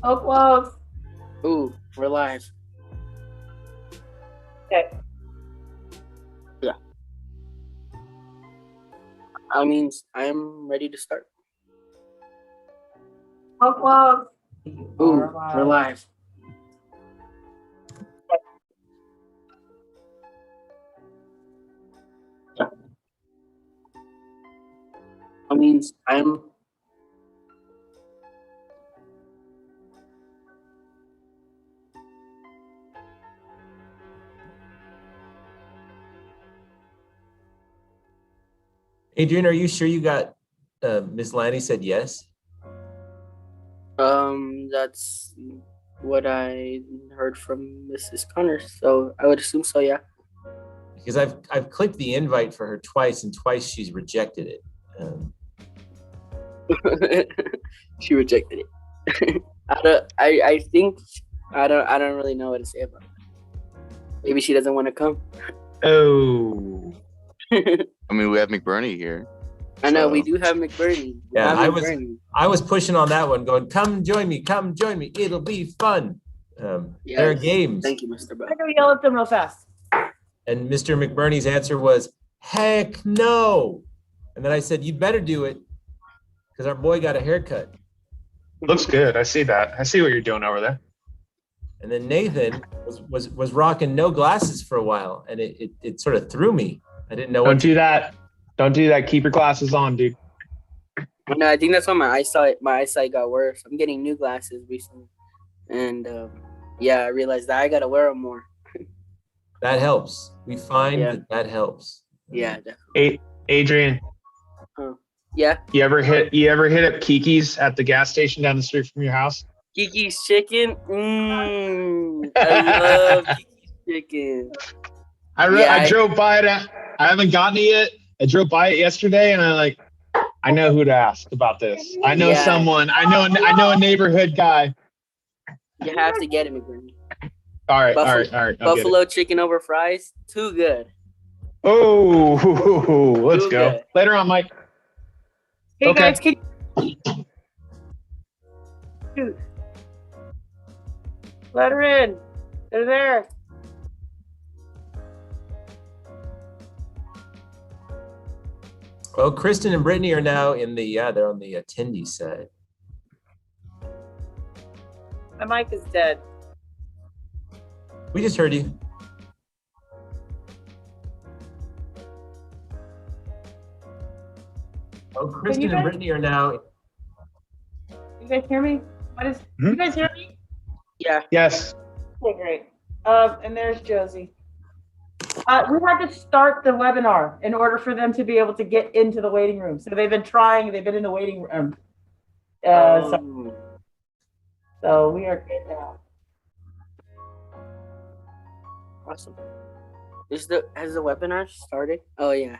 Oh, close. Ooh, we're live. Okay. Yeah. That means I'm ready to start. Oh, close. Ooh, we're live. Yeah. That means I'm. Adrian, are you sure you got Miss Lanny said yes? That's what I heard from Mrs. Connors, so I would assume so. Yeah. Because I've clicked the invite for her twice, and twice she's rejected it. She rejected it. I think I don't really know what to say about it. Maybe she doesn't want to come. Oh. I mean, we have McBurney here. I know we do have McBurney. Yeah, I was pushing on that one, going, "Come join me, it'll be fun." Yes. There are games. Thank you, Mr. Bell. I'm gonna yell at them real fast. And Mr. McBurney's answer was, "Heck no!" And then I said, "You better do it, because our boy got a haircut." Looks good. I see that. I see what you're doing over there. And then Nathan was rocking no glasses for a while, and it sort of threw me. I didn't know. Don't do that. Don't do that. Keep your glasses on, dude. No, I think that's why my eyesight got worse. I'm getting new glasses recently, and yeah, I realized that I gotta wear them more. That helps. We find that helps. Yeah, definitely. Adrian. Yeah. You ever hit up Kiki's at the gas station down the street from your house? Kiki's chicken. I love Kiki's chicken. I drove by it. I haven't gotten it yet. I drove by it yesterday, and I know who to ask about this. I know someone. I know a neighborhood guy. You have to get it, McBurney. All right. Buffalo chicken over fries, too good. Oh, let's go. Good. Later on, Mike. Hey guys, can you let her in? They're there. Well, Kristen and Brittany are now they're on the attendee side. My mic is dead. We just heard you. Oh, Kristen and Brittany are now. You guys hear me? You guys hear me? Yeah. Yes. Okay, great. And there's Josie. We had to start the webinar in order for them to be able to get into the waiting room. So they've been in the waiting room. So we are good now. Awesome. Has the webinar started? Oh yeah.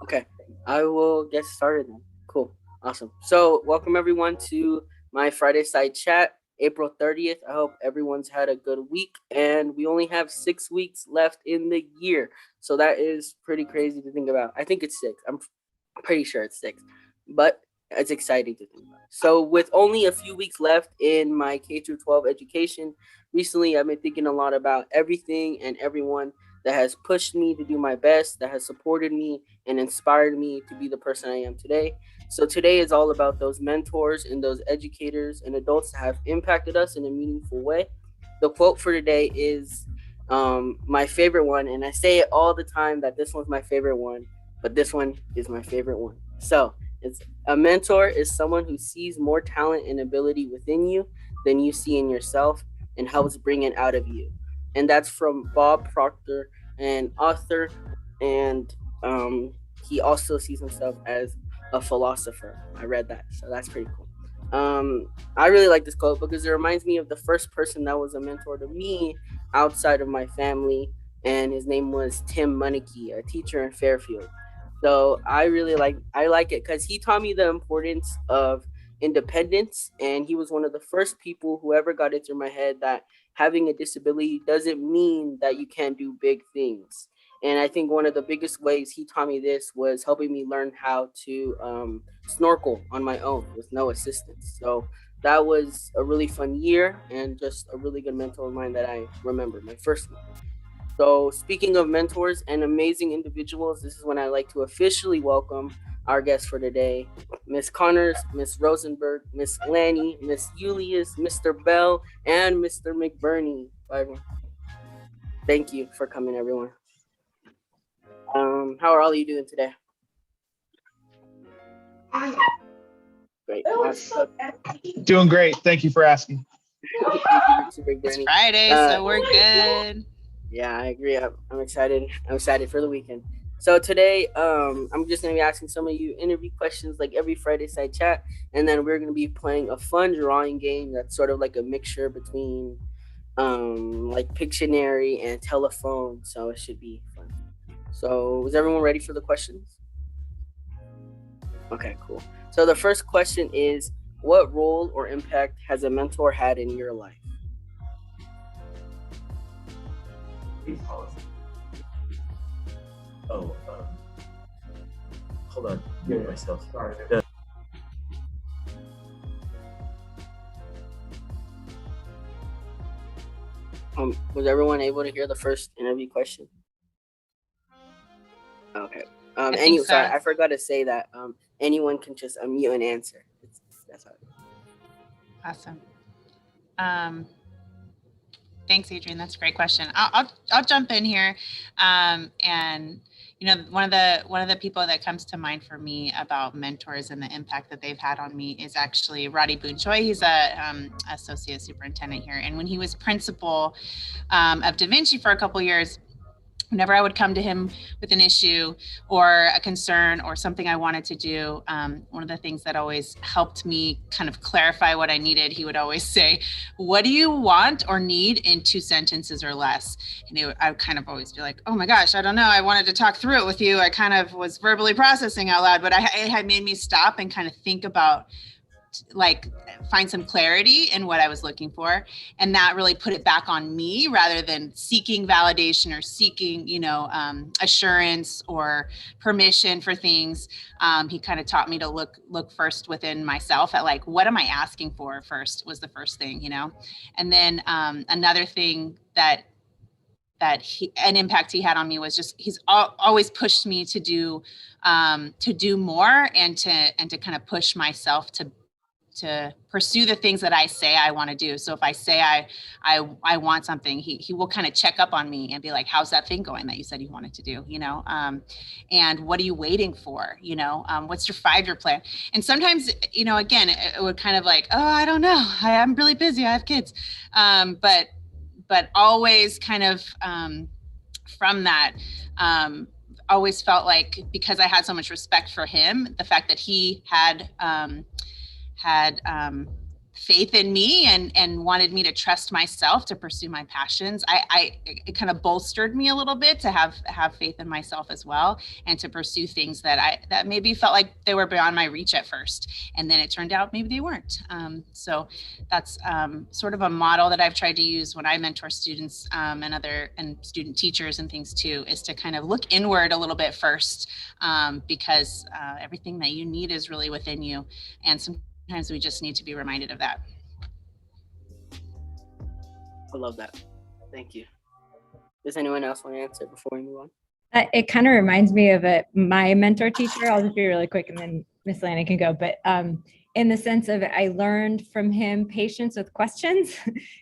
Okay. I will get started then. Cool. Awesome. So welcome everyone to my Fridayside chat, April 30th. I hope everyone's had a good week, and we only have 6 weeks left in the year. So that is pretty crazy to think about. I think it's 6. I'm pretty sure it's 6, but it's exciting to think about. So with only a few weeks left in my K-12 education, recently I've been thinking a lot about everything and everyone that has pushed me to do my best, that has supported me and inspired me to be the person I am today. So today is all about those mentors and those educators and adults that have impacted us in a meaningful way. The quote for today is my favorite one, and I say it all the time that this one's my favorite one, but this one is my favorite one. So it's a mentor is someone who sees more talent and ability within you than you see in yourself and helps bring it out of you. And that's from Bob Proctor, an author, and he also sees himself as a philosopher. I read that, so that's pretty cool. I really like this quote because it reminds me of the first person that was a mentor to me outside of my family, and his name was Tim Munnicky, a teacher in Fairfield. So I like it because he taught me the importance of independence, and he was one of the first people who ever got it through my head that having a disability doesn't mean that you can't do big things. And I think one of the biggest ways he taught me this was helping me learn how to snorkel on my own with no assistance. So that was a really fun year and just a really good mentor of mine that I remember, my first one. So speaking of mentors and amazing individuals, this is when I like to officially welcome our guests for today, Miss Connors, Miss Rosenberg, Miss Lanny, Miss Julius, Mr. Bell, and Mr. McBurney. Thank you for coming, everyone. How are all of you doing today? Great. Doing great. Thank you for asking. It's Friday, so we're good. Yeah, I agree. I'm excited. I'm excited for the weekend. So today, I'm just gonna be asking some of you interview questions like every Fridayside chat, and then we're gonna be playing a fun drawing game that's sort of like a mixture between like Pictionary and telephone. So it should be fun. So is everyone ready for the questions? Okay, cool. So the first question is, what role or impact has a mentor had in your life? Hold on. Give myself. Was everyone able to hear the first interview question? Okay. Sorry, I forgot to say that anyone can just unmute and answer. That's how it is. Awesome. Thanks, Adrian. That's a great question. I'll jump in here, and you know, one of the people that comes to mind for me about mentors and the impact that they've had on me is actually Roddy Boonchoy. He's a associate superintendent here, and when he was principal of Da Vinci for a couple years, whenever I would come to him with an issue or a concern or something I wanted to do, one of the things that always helped me kind of clarify what I needed, he would always say, "What do you want or need in 2 sentences or less?" And I would kind of always be like, "Oh my gosh, I don't know. I wanted to talk through it with you." I kind of was verbally processing out loud, but it had made me stop and kind of think about, like, find some clarity in what I was looking for. And that really put it back on me rather than seeking validation or seeking, assurance or permission for things. He kind of taught me to look first within myself at, like, what am I asking for first was the first thing, And then another thing that an impact he had on me was just, he's always pushed me to do more and to kind of push myself to pursue the things that I say I want to do. So if I say I want something, he will kind of check up on me and be like, "How's that thing going that you said you wanted to do?" And what are you waiting for? What's your 5-year plan? And sometimes, again, it would kind of like, "Oh, I don't know. I'm really busy. I have kids." But always kind of from that, always felt like, because I had so much respect for him, the fact that he had faith in me and wanted me to trust myself to pursue my passions. It kind of bolstered me a little bit to have faith in myself as well, and to pursue things that maybe felt like they were beyond my reach at first, and then it turned out maybe they weren't. So that's sort of a model that I've tried to use when I mentor students and student teachers and things too, is to kind of look inward a little bit first, because everything that you need is really within you, and sometimes we just need to be reminded of that. I love that. Thank you. Does anyone else want to answer before we move on? It kind of reminds me of my mentor teacher. I'll just be really quick and then Miss Lana can go. But in the sense of, I learned from him patience with questions,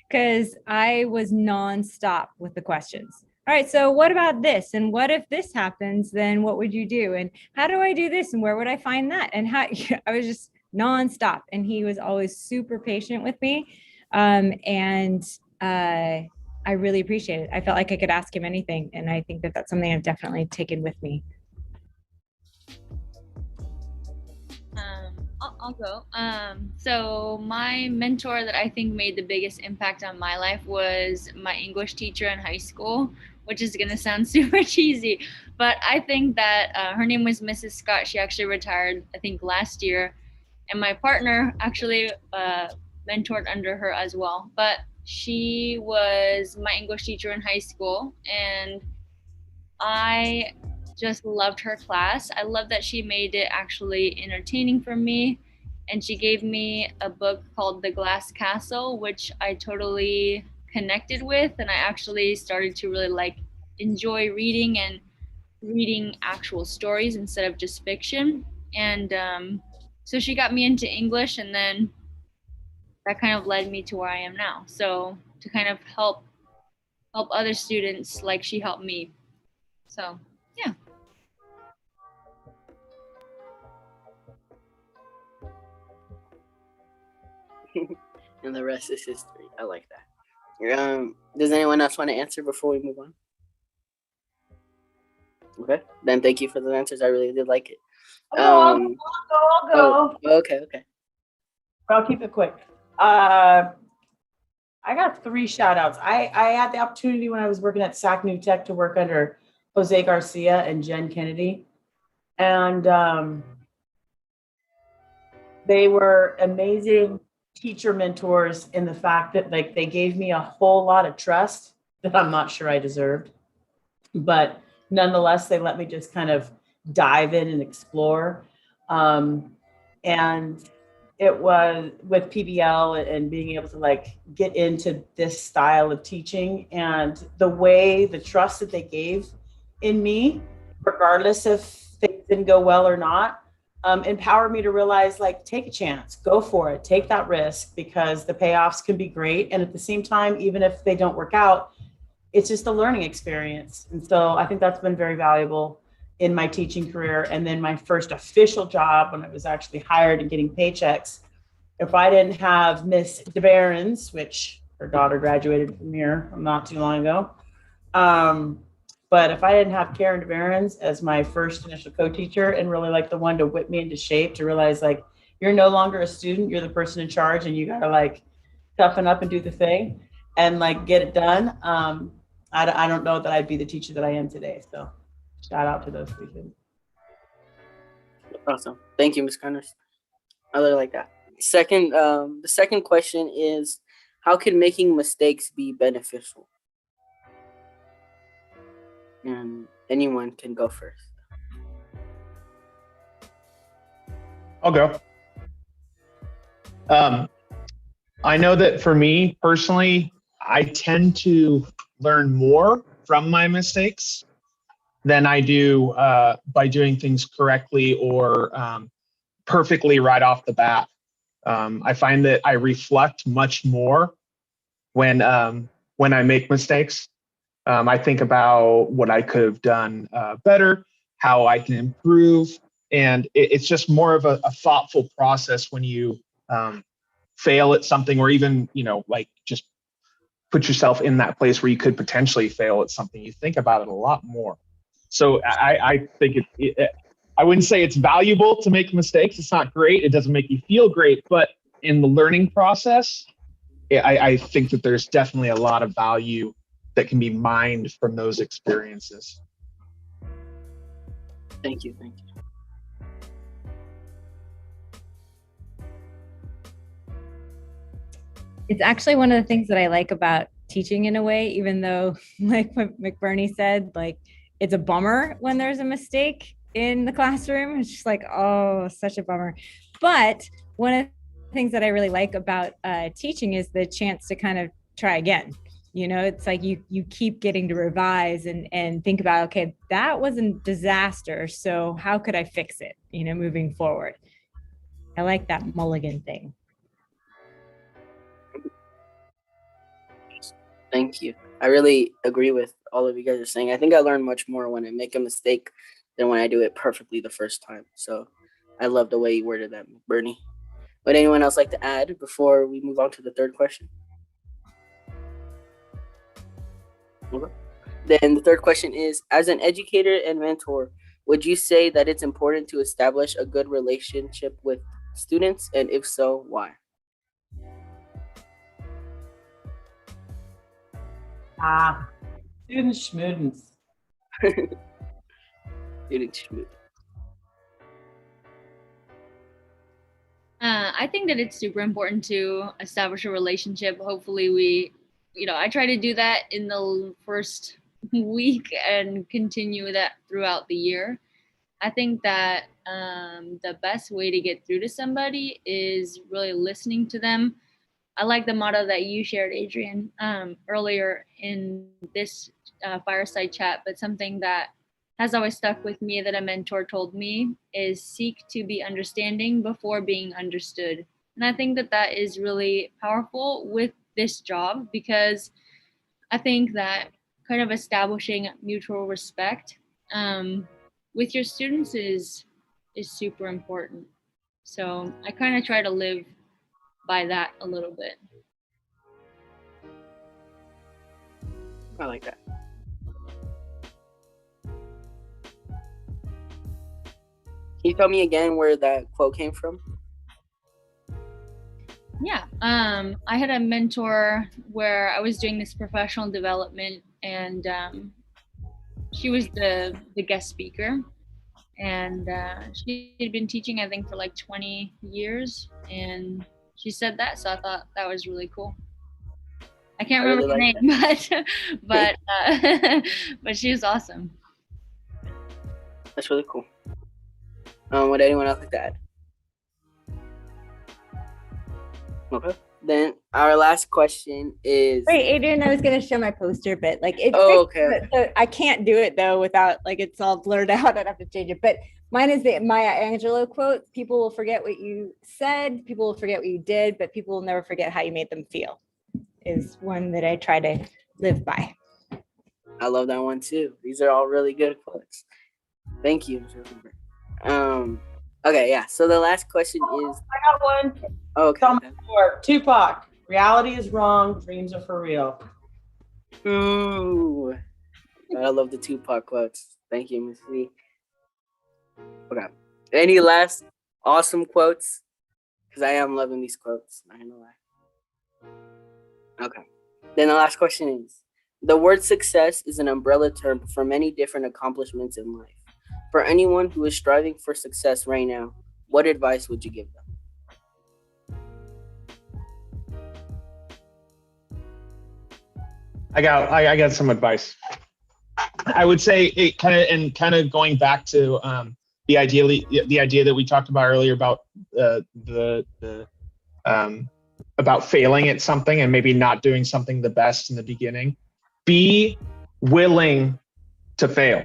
because I was nonstop with the questions. All right, so what about this? And what if this happens? Then what would you do? And how do I do this? And where would I find that? And how I was just nonstop. And he was always super patient with me. I really appreciate it. I felt like I could ask him anything. And I think that that's something I've definitely taken with me. I'll go. So my mentor that I think made the biggest impact on my life was my English teacher in high school, which is going to sound super cheesy, but I think that her name was Mrs. Scott. She actually retired, I think, last year. And my partner actually mentored under her as well. But she was my English teacher in high school, and I just loved her class. I love that she made it actually entertaining for me. and she gave me a book called The Glass Castle, which I totally connected with, and I actually started to really like enjoy reading and reading actual stories instead of just fiction. And so she got me into English, and then that kind of led me to where I am now. So to kind of help other students like she helped me. So yeah. And the rest is history. I like that. Does anyone else want to answer before we move on? Okay, then thank you for the answers. I really did like it. I'll go. Oh, okay. I'll keep it quick. I got 3 shout outs. I had the opportunity when I was working at SAC New Tech to work under Jose Garcia and Jen Kennedy. And they were amazing teacher mentors in the fact that like they gave me a whole lot of trust that I'm not sure I deserved. But nonetheless, they let me just kind of dive in and explore. And it was with PBL and being able to like get into this style of teaching, and the trust that they gave in me, regardless if things didn't go well or not, empowered me to realize like, take a chance, go for it, take that risk, because the payoffs can be great. And at the same time, even if they don't work out, it's just a learning experience. And so I think that's been very valuable in my teaching career. And then my first official job, when I was actually hired and getting paychecks, if I didn't have Miss DeBarons, which her daughter graduated from here not too long ago, but if I didn't have Karen DeBarons as my first initial co-teacher and really like the one to whip me into shape to realize like, you're no longer a student, you're the person in charge, and you gotta like toughen up and do the thing and like get it done. I don't know that I'd be the teacher that I am today. So shout out to those 3 kids. Awesome. Thank you, Ms. Connors. I really like that. The second question is, how can making mistakes be beneficial? And anyone can go first. I'll go. I know that for me personally, I tend to learn more from my mistakes than I do by doing things correctly or perfectly right off the bat. I find that I reflect much more when I make mistakes. I think about what I could have done better, how I can improve, and it's just more of a thoughtful process when you fail at something, or even like just put yourself in that place where you could potentially fail at something. You think about it a lot more. So I think I wouldn't say it's valuable to make mistakes. It's not great. It doesn't make you feel great, but in the learning process, I think that there's definitely a lot of value that can be mined from those experiences. Thank you. It's actually one of the things that I like about teaching in a way, even though like what McBurney said, like it's a bummer when there's a mistake in the classroom. It's just like, oh, such a bummer. But one of the things that I really like about teaching is the chance to kind of try again. It's like you keep getting to revise and think about, okay, that was a disaster. So how could I fix it, moving forward? I like that mulligan thing. Thank you. I really agree with all of you guys are saying. I think I learn much more when I make a mistake than when I do it perfectly the first time. So I love the way you worded that, Bernie. Would anyone else like to add before we move on to the third question? Okay. Then the third question is, as an educator and mentor, would you say that it's important to establish a good relationship with students? And if so, why? Students schmudens. Students schmudens. I think that it's super important to establish a relationship. Hopefully I try to do that in the first week and continue that throughout the year. I think that the best way to get through to somebody is really listening to them. I like the motto that you shared, Adrian, earlier in this fireside chat, but something that has always stuck with me that a mentor told me is seek to be understanding before being understood. And I think that that is really powerful with this job, because I think that kind of establishing mutual respect with your students is super important. So I kind of try to live by that a little bit. I like that. Can you tell me again where that quote came from? Yeah, I had a mentor where I was doing this professional development, and she was the guest speaker, and she had been teaching, I think, for like 20 years, and she said that, so I thought that was really cool. I can't remember her name, but she was awesome. That's really cool. Would anyone else like to add? Okay. Then our last question is. Wait, Adrian, I was going to show my poster, but like it's. Oh, okay. So I can't do it though without like it's all blurred out. I'd have to change it. But mine is the Maya Angelou quote: "People will forget what you said, people will forget what you did, but people will never forget how you made them feel." Is one that I try to live by. I love that one too. These are all really good quotes. Thank you. Okay, yeah. So the last question is. I got one. Okay. Tupac. Reality is wrong. Dreams are for real. Ooh. I love the Tupac quotes. Thank you, Ms. V. Okay. Any last awesome quotes? Because I am loving these quotes. Not gonna lie. Okay. Then the last question is: the word success is an umbrella term for many different accomplishments in life. For anyone who is striving for success right now, what advice would you give them? I got some advice. I would say it kind of going back to the idea that we talked about earlier about about failing at something and maybe not doing something the best in the beginning. Be willing to fail.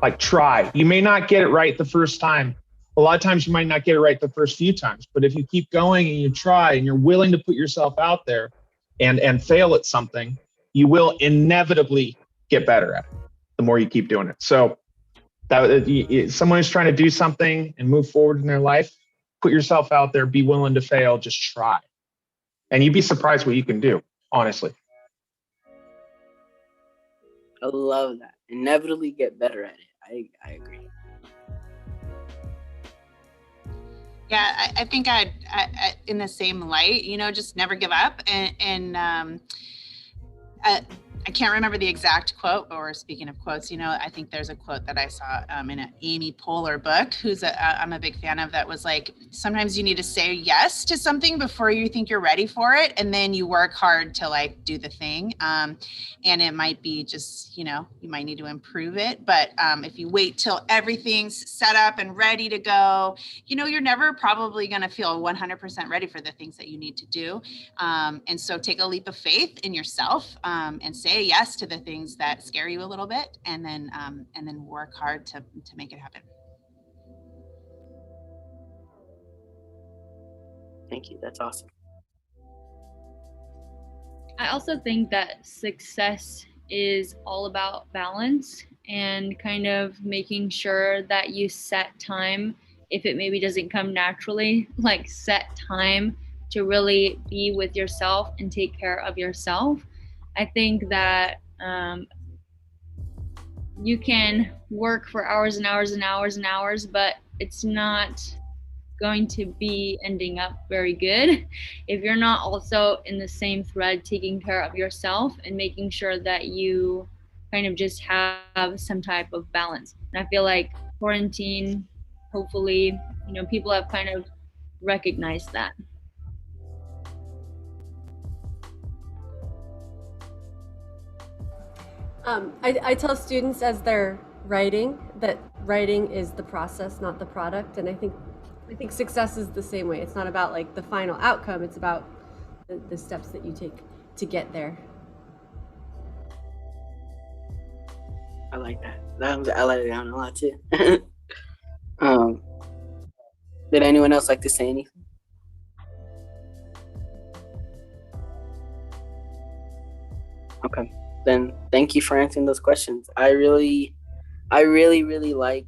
Like, try. You may not get it right the first time. A lot of times you might not get it right the first few times, but if you keep going and you try and you're willing to put yourself out there and fail at something, you will inevitably get better at it the more you keep doing it. So that someone who's trying to do something and move forward in their life, put yourself out there, be willing to fail, just try. And you'd be surprised what you can do, honestly. I love that. Inevitably get better at it. I agree. Yeah, I think I in the same light, just never give up. And I can't remember the exact quote, or speaking of quotes, I think there's a quote that I saw in an Amy Poehler book, I'm a big fan of, that was like, sometimes you need to say yes to something before you think you're ready for it. And then you work hard to like do the thing. And it might be just, you might need to improve it. But if you wait till everything's set up and ready to go, you're never probably going to feel 100% ready for the things that you need to do. And so take a leap of faith in yourself and say yes to the things that scare you a little bit, and then work hard to make it happen. Thank you. That's awesome. I also think that success is all about balance and kind of making sure that you set time. If it maybe doesn't come naturally, like set time to really be with yourself and take care of yourself. I think that you can work for hours and hours and hours and hours, but it's not going to be ending up very good if you're not also in the same thread taking care of yourself and making sure that you kind of just have some type of balance. And I feel like quarantine, hopefully, people have kind of recognized that. I tell students as they're writing, that writing is the process, not the product. And I think success is the same way. It's not about like the final outcome. It's about the steps that you take to get there. I like that. I like it down a lot too. Did anyone else like to say anything? Okay, then thank you for answering those questions. I really like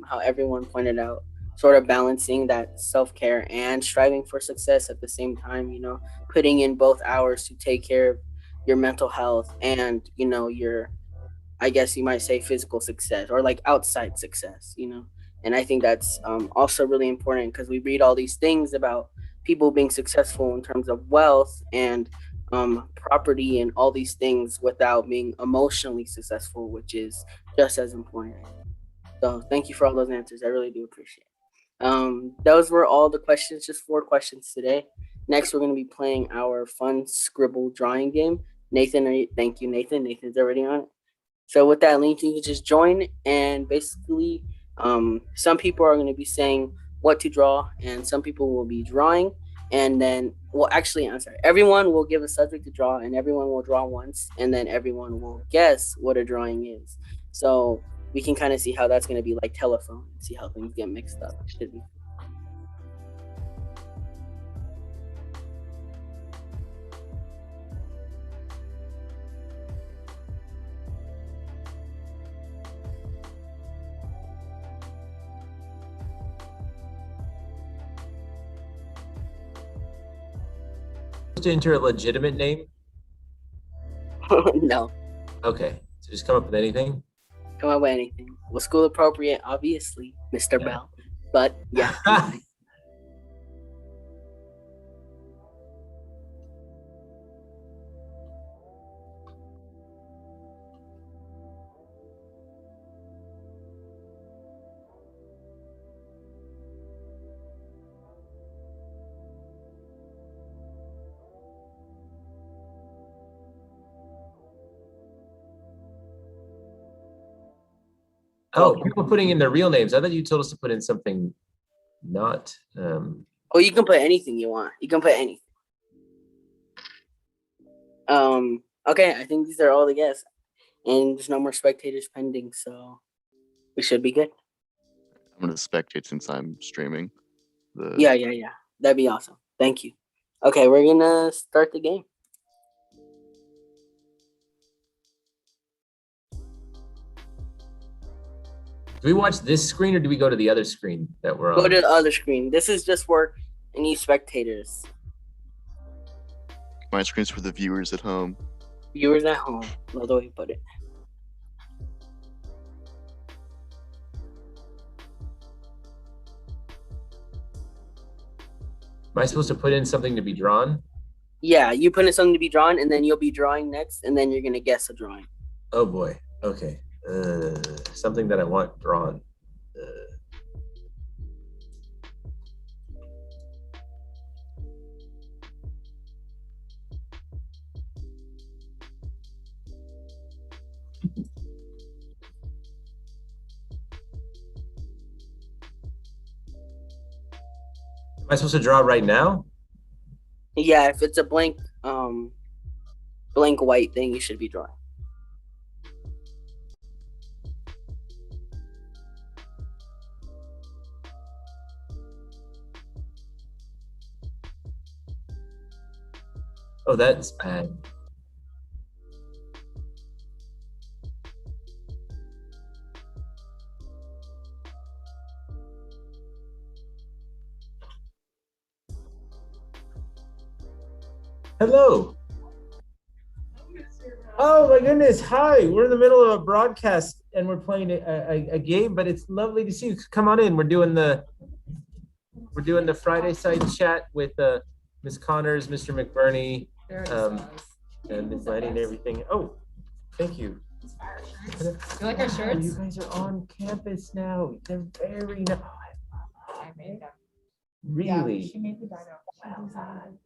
how everyone pointed out, sort of balancing that self-care and striving for success at the same time, you know, putting in both hours to take care of your mental health and, you know, your, I guess you might say, physical success or like outside success, you know. And I think that's also really important because we read all these things about people being successful in terms of wealth and property and all these things without being emotionally successful, which is just as important. So thank you for all those answers. I really do appreciate it. Those were all the questions, just 4 questions today. Next, we're going to be playing our fun scribble drawing game. Nathan, thank you, Nathan. Nathan's already on it. So with that link, you can just join, and basically some people are going to be saying what to draw and some people will be drawing, and then, well, actually, I'm sorry, everyone will give a subject to draw and everyone will draw once, and then everyone will guess what a drawing is. So we can kind of see how that's going to be like telephone, see how things get mixed up. It should be. To enter a legitimate name? No. Okay, so just come up with anything? Come up with anything. Well, school appropriate, obviously, Mr. Yeah. Bell. But yeah. Oh, people putting in their real names. I thought you told us to put in something not. Oh, you can put anything you want. You can put anything. Okay, I think these are all the guests. And there's no more spectators pending, so we should be good. I'm gonna spectate since I'm streaming. Yeah. That'd be awesome. Thank you. Okay, we're gonna start the game. Do we watch this screen or do we go to the other screen that we're on? Go to the other screen. This is just for any spectators. My screen's for the viewers at home. Viewers at home. Love the way you put it. Am I supposed to put in something to be drawn? Yeah, you put in something to be drawn, and then you'll be drawing next, and then you're gonna guess a drawing. Oh boy. Okay. Something that I want drawn. Am I supposed to draw right now? Yeah, if it's a blank white thing, you should be drawing. Oh, that's bad. Hello. Oh my goodness. Hi. We're in the middle of a broadcast and we're playing a game, but it's lovely to see you. Come on in. We're doing the Fridayside chat with Ms. Connors, Mr. McBurney, and Ms. Lanny and everything. Oh, thank you. You like our shirts? You guys are on campus now. They're very nice. I made them. Really? Yeah, she made the dino. Well done.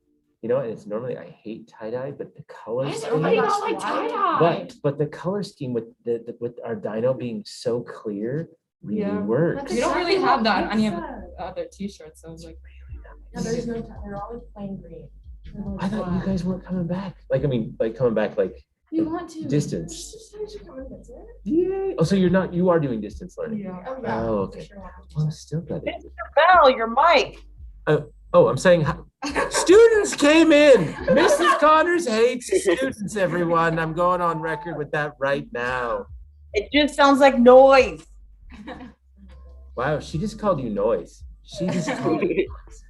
You know, and it's normally, I hate tie-dye, but the color scheme, Everybody not like tie-dye. but the color scheme with with our dino being so clear really works. We don't really have that on any of the other t-shirts, so I was like, No, there's no tie. They're always plain green. I thought you guys weren't coming back. Like, I mean, like coming back like We want to. distance. Just tell you to come and visit. Yeah. Oh, so you are doing distance learning. yeah. Oh, yeah. Oh, okay. For sure. Well, I'm still glad. Mr. Bell, your mic. Oh, I'm saying students came in. Mrs. Connors hates students, everyone. I'm going on record with that right now. It just sounds like noise. Wow, she just called you noise. She just called you noise.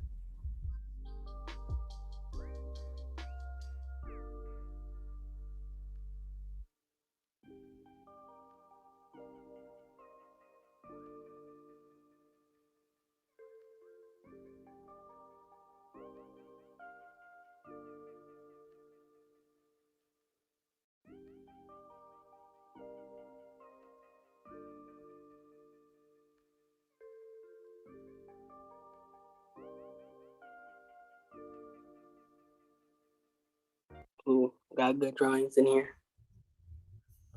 Ooh, got good drawings in here.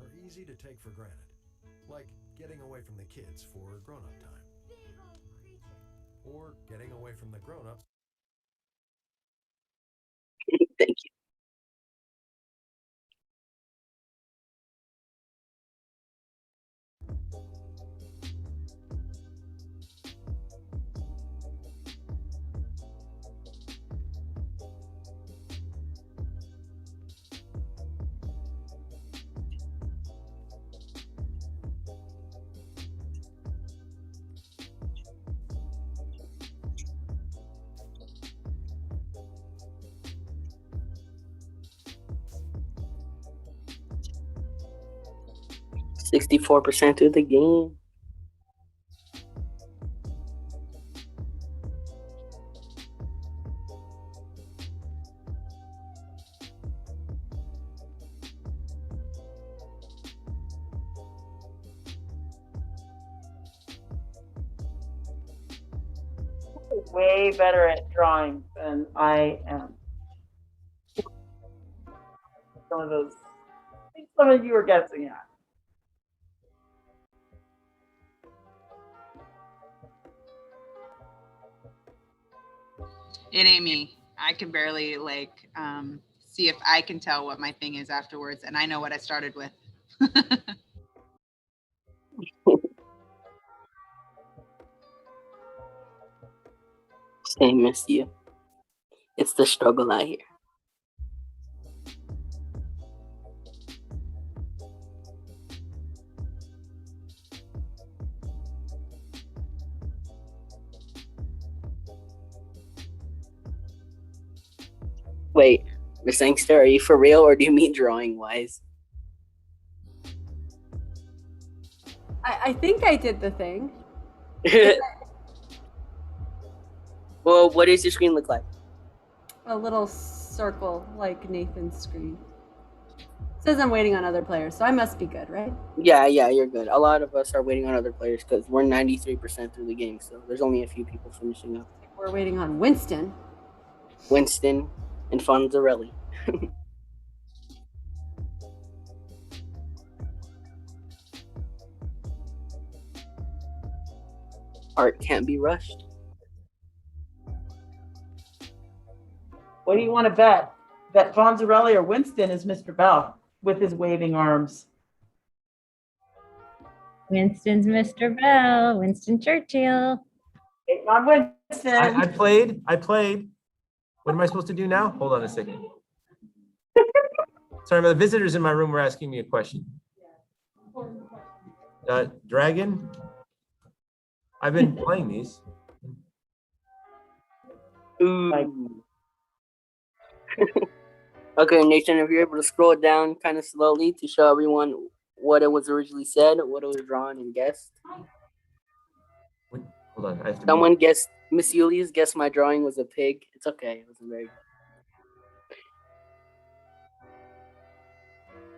Are easy to take for granted, like getting away from the kids for grown-up time, or getting away from the grown-ups. Thank you. 64% through the game. Way better at drawing than I am. Some of those, I think some of you are guessing at. It ain't me. I can barely see if I can tell what my thing is afterwards, and I know what I started with. Same as you. It's the struggle out here. Wait, Miss Angster, are you for real or do you mean drawing wise? I think I did the thing. Well, what does your screen look like? A little circle like Nathan's screen. It says I'm waiting on other players, so I must be good, right? Yeah, you're good. A lot of us are waiting on other players because we're 93% through the game, so there's only a few people finishing up. We're waiting on Winston. Winston and Fonzarelli. Art can't be rushed. What do you want to bet? Bet Fonzarelli or Winston is Mr. Bell with his waving arms. Winston's Mr. Bell, Winston Churchill. Hey, on Winston. I played. What am I supposed to do now? Hold on a second. Sorry, the visitors in my room were asking me a question. Dragon? I've been playing these. Ooh. Okay, Nathan, if you're able to scroll it down kind of slowly to show everyone what it was originally said, what it was drawn and guessed. Hold on, I have to Someone guessed, Miss Yuli's guessed my drawing was a pig. It's okay, it wasn't very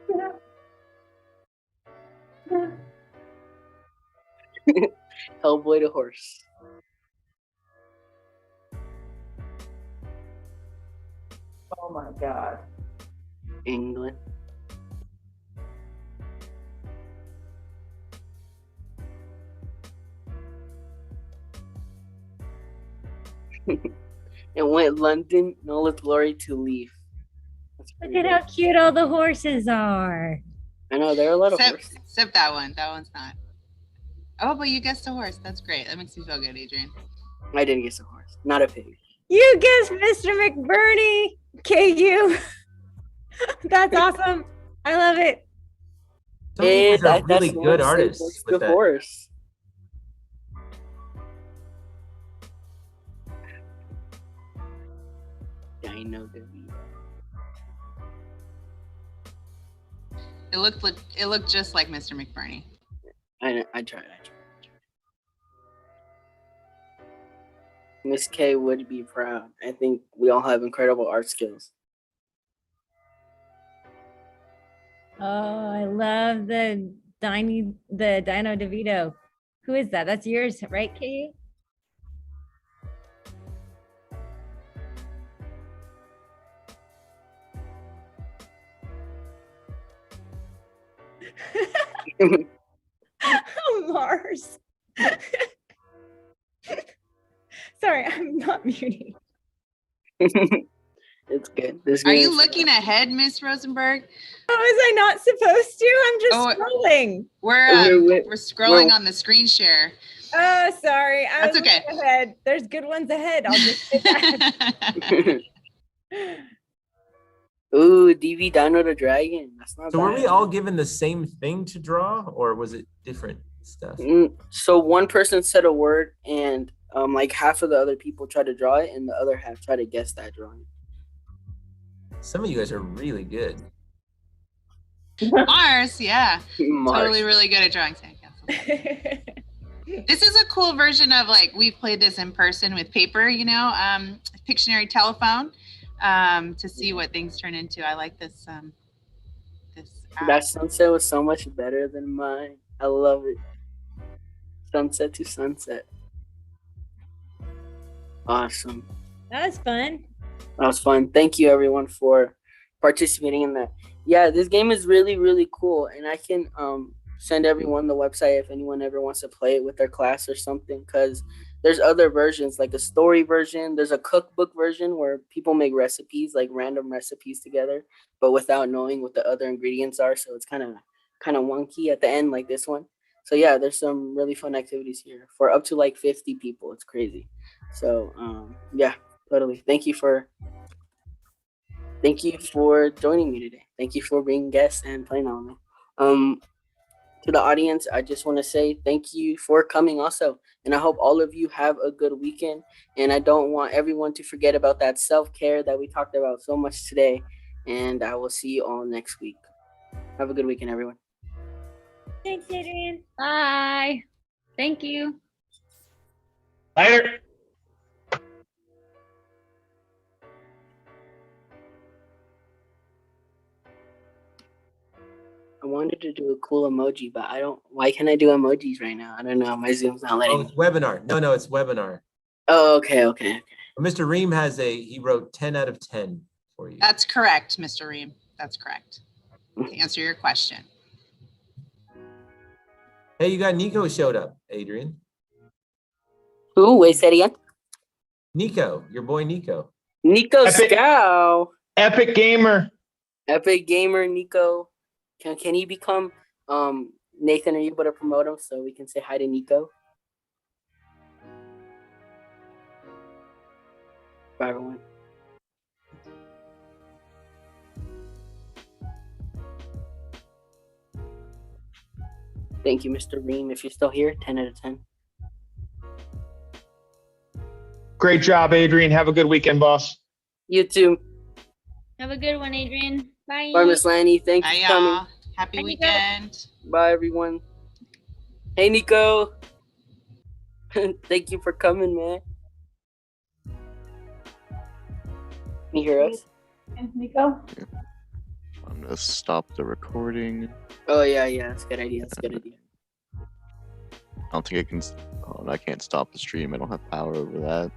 good. Hellboy the horse. God. England. And went London in all its glory to leave. That's Look pretty at how good. cute all the horses are. I know there are a lot of Except, horses. except that one. That one's not. Oh, but you guessed a horse. That's great. That makes me feel good, Adrian. I didn't guess a horse, not a pig. You guessed Mr. McBurney, KU. That's awesome. I love it. Some of you And guys are really that's good one artists sentence with to that. horse. Dino DeVito. It looked just like Mr. McBurney. I tried. Miss K would be proud. I think we all have incredible art skills. Oh, I love the Dino DeVito. Who is that? That's yours, right, KU? Oh, Mars. Sorry, I'm not muting. It's good. This Are game you is- looking ahead, Miss Rosenberg? Oh, was I not supposed to? I'm just scrolling. We're scrolling on the screen share. Oh, sorry. I That's was okay. ahead. There's good ones ahead. I'll just say that. Ooh, DV Dino the Dragon. That's not So bad. were we all given the same thing to draw, or was it different stuff? So one person said a word, and like half of the other people tried to draw it, and the other half tried to guess that drawing. Some of you guys are really good. Mars, yeah. Mars. Totally really good at drawing sandcastles. This is a cool version of like we've played this in person with paper, Pictionary telephone, to see what things turn into. I like this. That sunset was so much better than mine. I love it. Sunset to sunset. Awesome. That was fun. That was fun. Thank you everyone for participating in that. Yeah, this game is really, really cool, and I can send everyone the website if anyone ever wants to play it with their class or something, because there's other versions, like a story version. There's a cookbook version where people make recipes, like random recipes together, but without knowing what the other ingredients are. So it's kind of wonky at the end, like this one. So yeah, there's some really fun activities here for up to like 50 people. It's crazy. So yeah, totally. Thank you for joining me today. Thank you for being guests and playing on me. To the audience, I just want to say thank you for coming also. And I hope all of you have a good weekend. And I don't want everyone to forget about that self-care that we talked about so much today. And I will see you all next week. Have a good weekend, everyone. Thanks, Adrian. Bye. Thank you. Later. I wanted to do a cool emoji, but why can't I do emojis right now? I don't know. My Zoom's not letting Oh, me. it's webinar. No, it's webinar. Oh, okay. Mr. Ream he wrote 10 out of 10 for you. That's correct, Mr. Ream. That's correct. To answer your question. Hey, you got Nico showed up, Adrian. Who? Wait, say it again. Nico, your boy Nico. Nico Scow. Epic gamer. Epic gamer Nico. Can he become Nathan? Are you able to promote him so we can say hi to Nico? Bye, everyone. Thank you, Mr. Ream. If you're still here, 10 out of 10. Great job, Adrian. Have a good weekend, boss. You too. Have a good one, Adrian. Bye. Bye, Miss Lanny. Thank you Bye, for coming. y'all. Happy weekend. Bye, everyone. Hey, Nico. Thank you for coming, man. Can you hear us? Nico? I'm gonna stop the recording. Oh, yeah. That's a good idea. I don't think I can. Oh, I can't stop the stream. I don't have power over that.